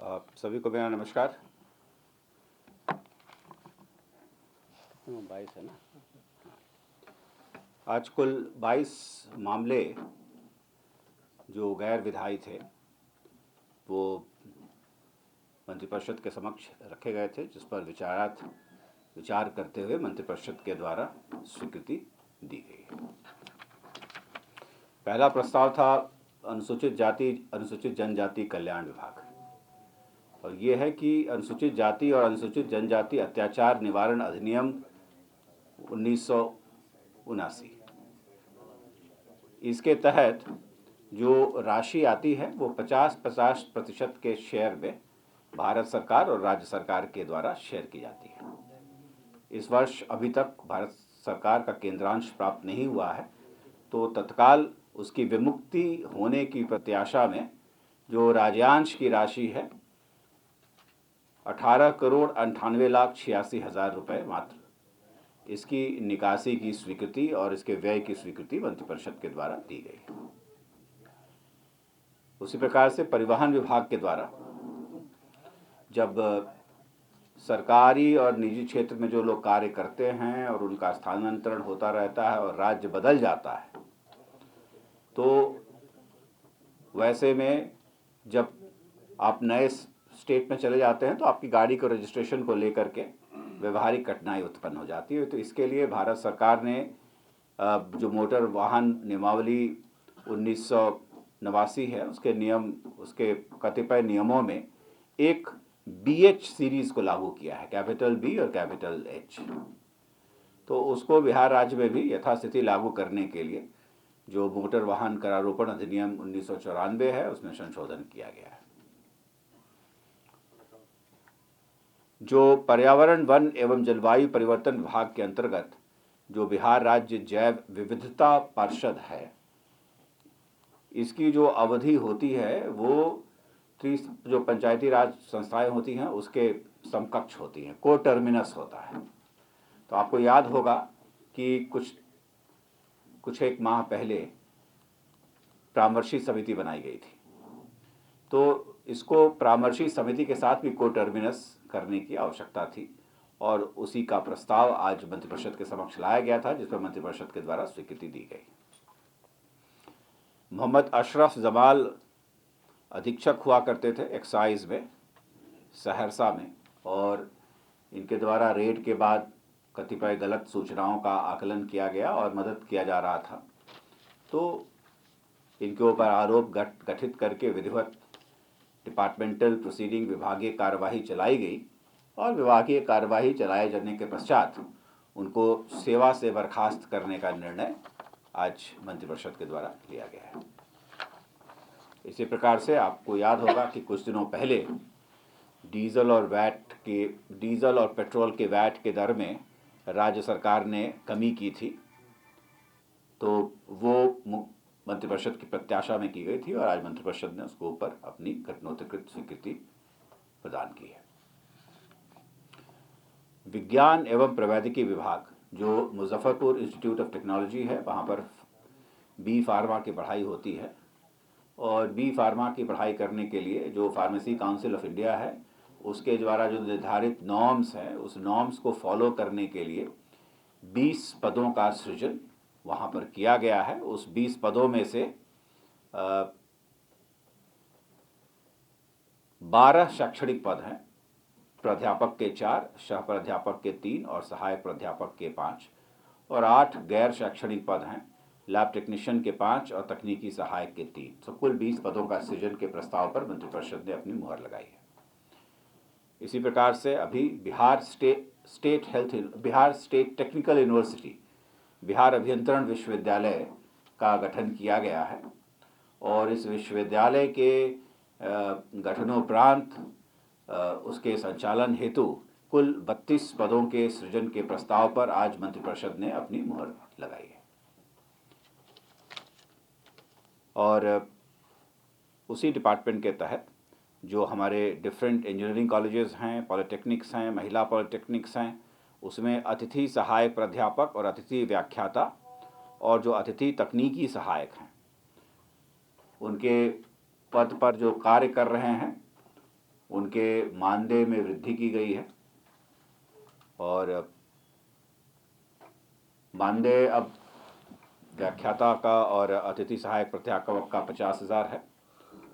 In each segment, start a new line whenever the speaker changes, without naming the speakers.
आप सभी को मेरा नमस्कार। 22 है ना। आज कुल 22 मामले जो गैर विधायी थे वो मंत्रिपरिषद के समक्ष रखे गए थे, जिस पर विचार करते हुए मंत्रिपरिषद के द्वारा स्वीकृति दी गई। पहला प्रस्ताव था अनुसूचित जाति अनुसूचित जनजाति कल्याण विभाग, और ये है कि अनुसूचित जाति और अनुसूचित जनजाति अत्याचार निवारण अधिनियम 1979, इसके तहत जो राशि आती है वो 50-50% के शेयर में भारत सरकार और राज्य सरकार के द्वारा शेयर की जाती है। इस वर्ष अभी तक भारत सरकार का केंद्रांश प्राप्त नहीं हुआ है, तो तत्काल उसकी विमुक्ति होने की प्रत्याशा में जो राज्यांश की राशि है 18,98,86,000 रुपये मात्र, इसकी निकासी की स्वीकृति और इसके व्यय की स्वीकृति मंत्रिपरिषद के द्वारा दी गई। उसी प्रकार से परिवहन विभाग के द्वारा जब सरकारी और निजी क्षेत्र में जो लोग कार्य करते हैं और उनका स्थानांतरण होता रहता है और राज्य बदल जाता है, तो वैसे में जब आप नए स्टेट में चले जाते हैं तो आपकी गाड़ी को रजिस्ट्रेशन को लेकर के व्यवहारिक कठिनाई उत्पन्न हो जाती है। तो इसके लिए भारत सरकार ने जो मोटर वाहन नियमावली 1989 है, उसके नियम, उसके कतिपय नियमों में एक BH सीरीज़ को लागू किया है, कैपिटल B और कैपिटल H। तो उसको बिहार राज्य में भी यथास्थिति लागू करने के लिए जो मोटर वाहन करारोपण अधिनियम 1994 है, उसमें संशोधन किया गया है। जो पर्यावरण, वन एवं जलवायु परिवर्तन विभाग के अंतर्गत जो बिहार राज्य जैव विविधता पार्षद है, इसकी जो अवधि होती है वो जो पंचायती राज संस्थाएं होती हैं उसके समकक्ष होती हैं, को टर्मिनस होता है। तो आपको याद होगा कि कुछ एक माह पहले परामर्शी समिति बनाई गई थी, तो इसको परामर्शी समिति के साथ भी को टर्मिनस करने की आवश्यकता थी, और उसी का प्रस्ताव आज मंत्रिपरिषद के समक्ष लाया गया था, जिस पर मंत्रिपरिषद के द्वारा स्वीकृति दी गई। मोहम्मद अशरफ जमाल अधीक्षक हुआ करते थे एक्साइज में सहरसा में, और इनके द्वारा रेड के बाद कतिपय गलत सूचनाओं का आकलन किया गया और मदद किया जा रहा था। तो इनके ऊपर आरोप गठित करके विधिवत डिपार्टमेंटल प्रोसीडिंग विभागीय कार्यवाही चलाई गई, और विभागीय कार्यवाही चलाए जाने के पश्चात उनको सेवा से बर्खास्त करने का निर्णय आज मंत्रिपरिषद के द्वारा लिया गया है। इसी प्रकार से आपको याद होगा कि कुछ दिनों पहले डीजल और पेट्रोल के वैट के दर में राज्य सरकार ने कमी की थी, तो वो मंत्रिपरिषद की प्रत्याशा में की गई थी, और आज मंत्रिपरिषद ने उसके ऊपर अपनी घटनोत्कृत स्वीकृति प्रदान की है। विज्ञान एवं प्रौद्योगिकी विभाग जो मुजफ्फरपुर इंस्टीट्यूट ऑफ टेक्नोलॉजी है, वहाँ पर B फार्मा की पढ़ाई होती है, और B फार्मा की पढ़ाई करने के लिए जो फार्मेसी काउंसिल ऑफ इंडिया है उसके द्वारा जो निर्धारित नॉर्म्स हैं, उस नॉर्म्स को फॉलो करने के लिए 20 पदों का सृजन वहाँ पर किया गया है। उस 20 पदों में से 12 शैक्षणिक पद हैं, प्राध्यापक के 4, सह प्राध्यापक के 3 और सहायक प्राध्यापक के 5, और 8 गैर शैक्षणिक पद हैं, लैब टेक्नीशियन के 5 और तकनीकी सहायक के 3। तो कुल 20 पदों का सृजन के प्रस्ताव पर मंत्रिपरिषद ने अपनी मुहर लगाई है। इसी प्रकार से अभी Bihar state technical university, Bihar अभियंत्रण विश्वविद्यालय का गठन किया गया है, और इस विश्वविद्यालय के गठनोपरांत उसके संचालन हेतु कुल 32 पदों के सृजन के प्रस्ताव पर आज मंत्रिपरिषद ने अपनी मुहर लगाई है। और उसी डिपार्टमेंट के तहत जो हमारे डिफरेंट इंजीनियरिंग कॉलेजेस हैं, पॉलिटेक्निक्स हैं, महिला पॉलिटेक्निक्स हैं, उसमें अतिथि सहायक प्राध्यापक और अतिथि व्याख्याता और जो अतिथि तकनीकी सहायक हैं, उनके पद पर जो कार्य कर रहे हैं उनके मानदेय में वृद्धि की गई है और मानदेय अब व्याख्याता का और अतिथि सहायक प्राध्यापक का 50,000 है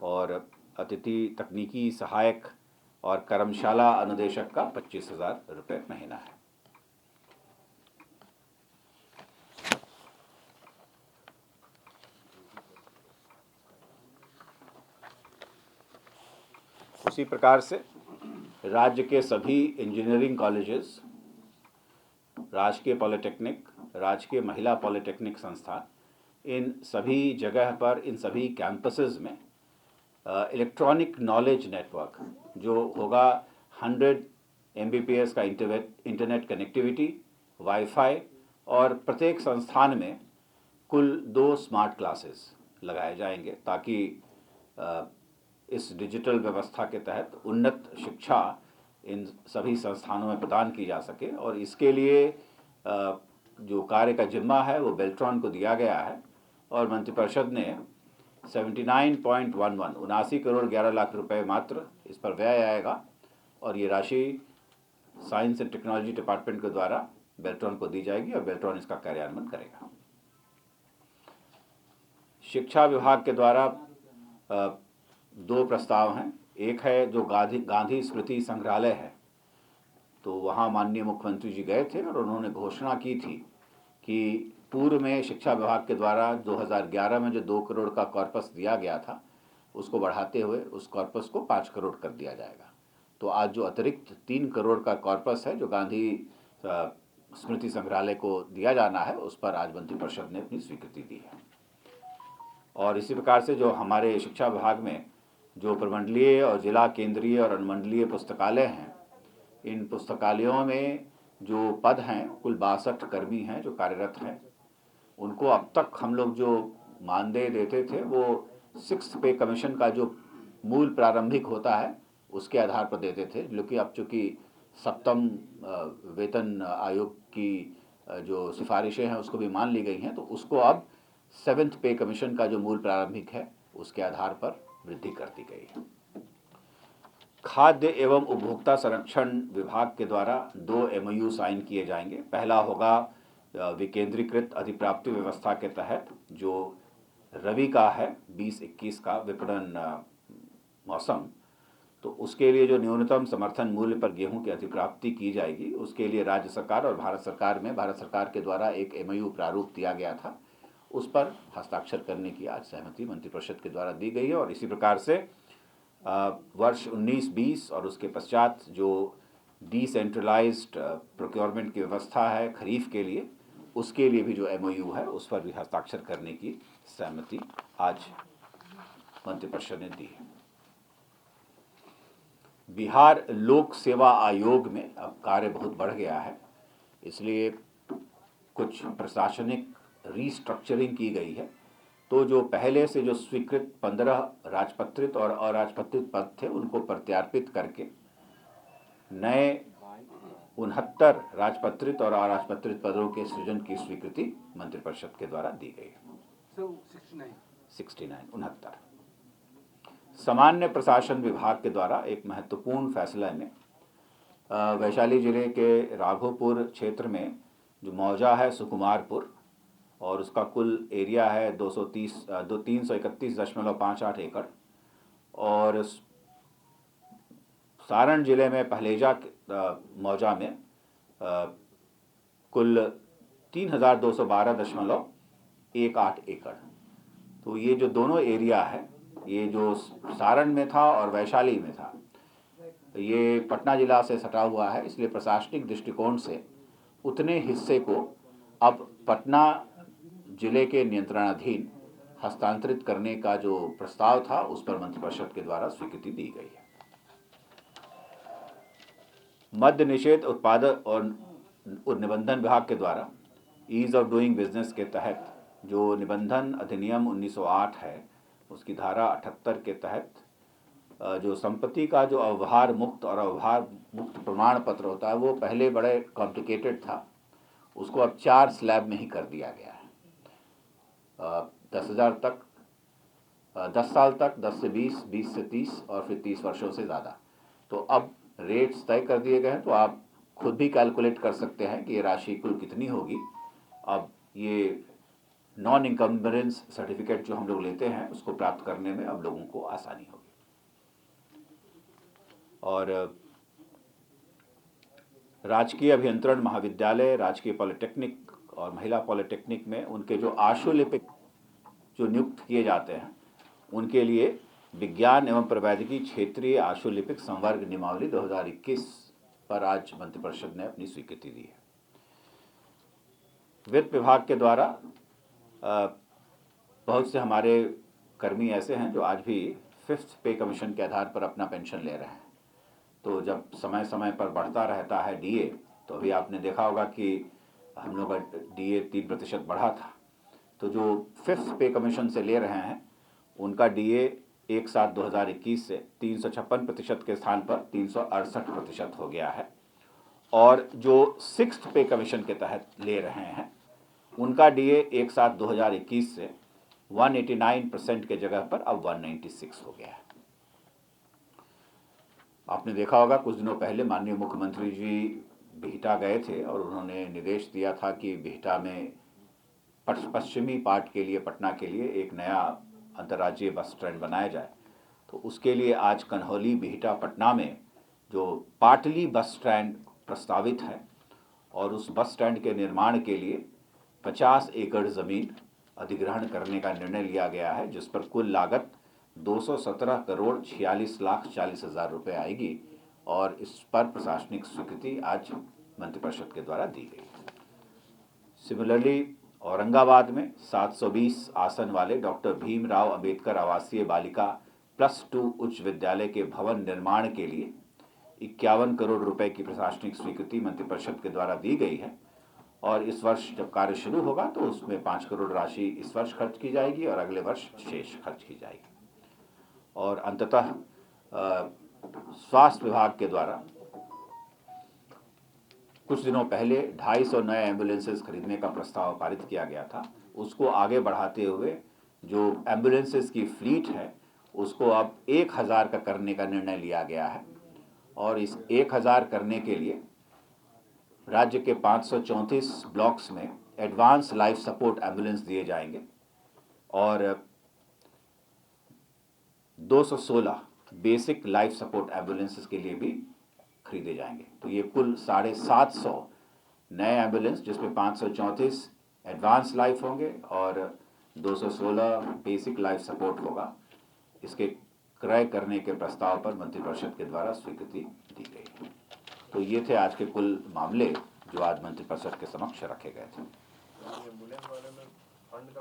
और अतिथि तकनीकी सहायक और कर्मशाला अनुदेशक का 25,000 रुपये महीना है। उसी प्रकार से राज्य के सभी इंजीनियरिंग कॉलेजेस, राजकीय पॉलिटेक्निक, राजकीय महिला पॉलिटेक्निक संस्थान, इन सभी जगह पर, इन सभी कैंपसेस में इलेक्ट्रॉनिक नॉलेज नेटवर्क जो होगा 100 Mbps का इंटरनेट कनेक्टिविटी, वाईफाई और प्रत्येक संस्थान में कुल 2 स्मार्ट क्लासेस लगाए जाएंगे ताकि इस डिजिटल व्यवस्था के तहत उन्नत शिक्षा इन सभी संस्थानों में प्रदान की जा सके। और इसके लिए जो कार्य का जिम्मा है वो बेल्ट्रॉन को दिया गया है और मंत्रिपरिषद ने 79 करोड़ 11 लाख रुपए मात्र इस पर व्यय आएगा और ये राशि साइंस एंड टेक्नोलॉजी डिपार्टमेंट के द्वारा बेल्ट्रॉन को दी जाएगी और बेल्ट्रॉन इसका कार्यान्वयन करेगा। शिक्षा विभाग के द्वारा 2 प्रस्ताव हैं। एक है जो गांधी स्मृति संग्रहालय है, तो वहाँ माननीय मुख्यमंत्री जी गए थे और उन्होंने घोषणा की थी कि पूर्व में शिक्षा विभाग के द्वारा 2011 में जो 2 करोड़ का कॉर्पस दिया गया था उसको बढ़ाते हुए उस कॉर्पस को 5 करोड़ कर दिया जाएगा। तो आज जो अतिरिक्त 3 करोड़ का कॉर्पस है जो गांधी स्मृति संग्रहालय को दिया जाना है, उस पर आज मंत्रिपरिषद ने अपनी स्वीकृति दी है। और इसी प्रकार से जो हमारे शिक्षा विभाग में जो प्रमंडलीय और जिला केंद्रीय और अनुमंडलीय पुस्तकालय हैं, इन पुस्तकालयों में जो पद हैं कुल 62 कर्मी हैं जो कार्यरत हैं। उनको अब तक हम लोग जो मानदेय देते थे वो 6th पे कमीशन का जो मूल प्रारंभिक होता है उसके आधार पर देते थे, जो कि अब चूँकि 7म वेतन आयोग की जो सिफारिशें हैं उसको भी मान ली गई हैं, तो उसको अब 7th पे कमीशन का जो मूल प्रारंभिक है उसके आधार पर वृद्धि कर दी गई है। खाद्य एवं उपभोक्ता संरक्षण विभाग के द्वारा 2 MOU साइन किए जाएंगे। पहला होगा विकेंद्रीकृत अधिप्राप्ति व्यवस्था के तहत जो रबी का है 20-21 का विपणन मौसम, तो उसके लिए जो न्यूनतम समर्थन मूल्य पर गेहूं की अधिप्राप्ति की जाएगी उसके लिए राज्य सरकार और भारत सरकार के द्वारा एक MOU प्रारूप दिया गया था, उस पर हस्ताक्षर करने की आज सहमति मंत्रिपरिषद के द्वारा दी गई है। और इसी प्रकार से वर्ष 19-20 और उसके पश्चात जो डिसेंट्रलाइज्ड प्रोक्योरमेंट की व्यवस्था है खरीफ के लिए, उसके लिए भी जो MOU है उस पर भी हस्ताक्षर करने की सहमति आज मंत्रिपरिषद ने दी है। बिहार लोक सेवा आयोग में अब कार्य बहुत बढ़ गया है, इसलिए कुछ प्रशासनिक रीस्ट्रक्चरिंग की गई है। तो जो पहले से जो स्वीकृत 15 राजपत्रित और अराजपत्रित पद थे उनको प्रत्यार्पित करके नए 69 राजपत्रित और अराजपत्रित पदों के सृजन की स्वीकृति मंत्रिपरिषद के द्वारा दी गई है। 69 सामान्य प्रशासन विभाग के द्वारा एक महत्वपूर्ण फैसला में वैशाली जिले के राघोपुर क्षेत्र में जो मौजा है सुकुमारपुर और उसका कुल एरिया है 331.58 एकड़, और सारण जिले में पहलेजा मौजा में कुल 3212.18 एकड़। तो ये जो दोनों एरिया है, ये जो सारण में था और वैशाली में था, ये पटना जिला से सटा हुआ है, इसलिए प्रशासनिक दृष्टिकोण से उतने हिस्से को अब पटना जिले के नियंत्रणाधीन हस्तांतरित करने का जो प्रस्ताव था उस पर मंत्रिपरिषद के द्वारा स्वीकृति दी गई है। मद्य निषेध उत्पादन और निबंधन विभाग के द्वारा ईज ऑफ डूइंग बिजनेस के तहत जो निबंधन अधिनियम 1908 है उसकी धारा 78 के तहत जो संपत्ति का जो अव्यवहार मुक्त और अव्यवहार मुक्त प्रमाण पत्र होता है वो पहले बड़े कॉम्प्लिकेटेड था, उसको अब 4 स्लैब में ही कर दिया गया है। 10,000 तक, 10 साल तक, 10 से 20, 20 से 30 और फिर 30 वर्षों से ज़्यादा, तो अब रेट्स तय कर दिए गए हैं, तो आप खुद भी कैलकुलेट कर सकते हैं कि ये राशि कुल कितनी होगी। अब ये नॉन इनकम्बरेंस सर्टिफिकेट जो हम लोग लेते हैं उसको प्राप्त करने में अब लोगों को आसानी होगी। और राजकीय अभियंत्रण महाविद्यालय, राजकीय पॉलिटेक्निक और महिला पॉलिटेक्निक में उनके जो आशुलिपिक जो नियुक्त किए जाते हैं उनके लिए विज्ञान एवं प्रौद्योगिकी क्षेत्रीय आशुलिपिक संवर्ग नियमावली 2021 पर आज मंत्रिपरिषद ने अपनी स्वीकृति दी है। वित्त विभाग के द्वारा बहुत से हमारे कर्मी ऐसे हैं जो आज भी 5th पे कमीशन के आधार पर अपना पेंशन ले रहे हैं। तो जब समय समय पर बढ़ता रहता है डीए, तो अभी आपने देखा होगा कि हम लोग का डीए 3% बढ़ा था। तो जो 5th पे कमीशन से ले रहे हैं उनका डीए 1/7/2021 से 356% के स्थान पर 368% हो गया है। और जो 6th पे कमीशन के तहत ले रहे हैं उनका डीए 1/7/2021 से 189% के जगह पर अब 196 हो गया है। आपने देखा होगा कुछ दिनों पहले माननीय मुख्यमंत्री जी बिहटा गए थे और उन्होंने निर्देश दिया था कि बिहटा में पश्चिमी पार्ट के लिए, पटना के लिए एक नया अंतर्राज्यीय बस स्टैंड बनाया जाए। तो उसके लिए आज कन्हौली, बिहटा, पटना में जो पाटली बस स्टैंड प्रस्तावित है और उस बस स्टैंड के निर्माण के लिए 50 एकड़ ज़मीन अधिग्रहण करने का निर्णय लिया गया है, जिस पर कुल लागत 217,46,40,000 रुपये आएगी और इस पर प्रशासनिक स्वीकृति आज मंत्रिपरिषद के द्वारा दी गई। सिमिलरली औरंगाबाद में 720 आसन वाले डॉक्टर भीमराव अंबेडकर आवासीय बालिका +2 उच्च विद्यालय के भवन निर्माण के लिए 51 करोड़ रुपए की प्रशासनिक स्वीकृति मंत्रिपरिषद के द्वारा दी गई है। और इस वर्ष जब कार्य शुरू होगा तो उसमें 5 करोड़ राशि इस वर्ष खर्च की जाएगी और अगले वर्ष शेष खर्च की जाएगी। और अंततः स्वास्थ्य विभाग के द्वारा कुछ दिनों पहले 250 नए एम्बुलेंसेस खरीदने का प्रस्ताव पारित किया गया था। उसको आगे बढ़ाते हुए जो एम्बुलेंसेस की फ्लीट है उसको अब 1000 का करने का निर्णय लिया गया है। और इस 1000 करने के लिए राज्य के 534 ब्लॉक्स में एडवांस लाइफ सपोर्ट एम्बुलेंस दिए जाएंगे और 216 बेसिक लाइफ सपोर्ट एम्बुलेंसेस के लिए भी खरीदे जाएंगे। तो ये कुल 750 नए एम्बुलेंस, जिसमें 534 एडवांस लाइफ होंगे और 216 बेसिक लाइफ सपोर्ट होगा, इसके क्रय करने के प्रस्ताव पर मंत्रिपरिषद के द्वारा स्वीकृति दी गई है। तो ये थे आज के कुल मामले जो आज मंत्रिपरिषद के समक्ष रखे गए थे।